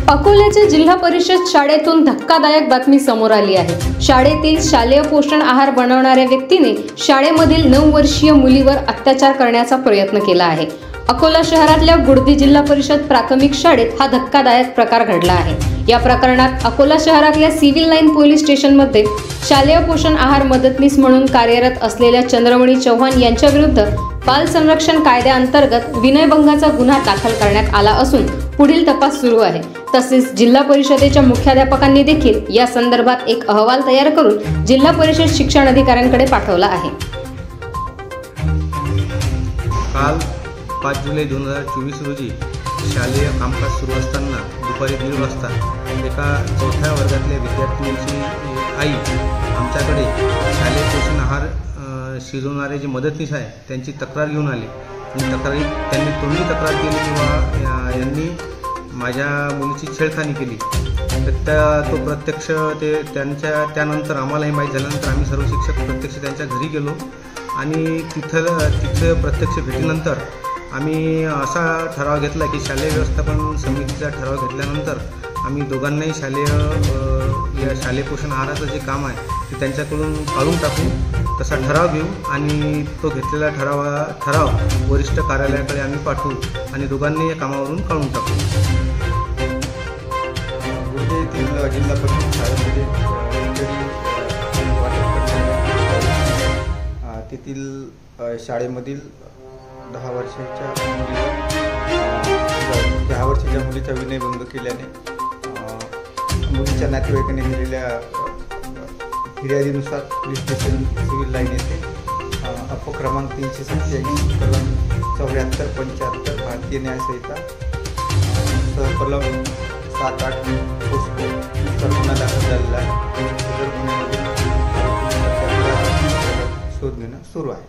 अकोल्याच्या जिल्हा परिषद शाळेतून धक्कादायक बातमी समोर आली आहे। शाळेतील शालेय पोषण आहार बनवणाऱ्या व्यक्तीने शाळेमधील 9 वर्षीय मुलीवर अत्याचार करण्याचा प्रयत्न केला आहे। अकोला शहरातल्या गुडदी जिल्हा परिषद प्राथमिक शाळेत हा धक्कादायक प्रकार घडला आहे। या प्रकरणात अकोला शहरातल्या सिव्हिल लाईन पोलीस स्टेशनमध्ये शालेय पोषण आहार मदतनीस म्हणून कार्यरत असलेल्या चंद्रमणी चव्हाण यांच्या विरुद्ध बाल संरक्षण कायद्याअंतर्गत विनयभंगाचा गुन्हा दाखल करण्यात आला असून पुढील तपास सुरू आहे। तसेच जिल्हा परिषदेच्या मुख्याध्यापकांनी देखील या संदर्भात एक अहवाल तयार करून जिल्हा परिषद शिक्षण अधिकाऱ्यांकडे पाठवला आहे। काल 5 जुलै 2024 रोजी शालेय कामकाज सुरू असताना दुपारी 1:30 वाजता एका 4थ्या वर्गातल्या विद्यार्थिनीची आई आमच्याकडे शालेय पोषण आहार शिजवणारे जे मदतनीस आहे त्यांची तक्रार घेऊन आली आणि त्यांनी तोंडी तक्रार केली किंवा यांनी माझ्या मुलीची छेडखानी केली। तर तो प्रत्यक्ष त्यानंतर आम्हालाही माहीत झाल्यानंतर आम्ही सर्व शिक्षक प्रत्यक्ष त्यांच्या घरी गेलो आणि तिथे प्रत्यक्ष भेटीनंतर आम्ही असा ठराव घेतला की शालेय व्यवस्थापन समितीचा ठराव घेतल्यानंतर आम्ही दोघांनाही शालेय पोषण आहाराचं जे काम आहे ते त्यांच्याकडून काढून टाकू तसा ठराव घेऊ आणि तो घेतलेला ठराव वरिष्ठ कार्यालयाकडे आम्ही पाठवू आणि दोघांनी या कामावरून काढून टाकू। गुडदी येथील जिल्हा परिषद शाळेमध्ये तेथील शाळेमधील 10 वर्षाच्या मुलीचा विनयभंग केल्याने मुलीच्या नातेवाईकांनी दिलेल्या फिर्यादीनुसार पोलीस स्टेशन सिव्हिल लाईन येथे क्रमांक 387 कलम 74-75 भारतीय न्याय संहिता कलम 7-8 पोस्को गुन्हा दाखल झालेला आहे। शोध घेणं सुरू आहे।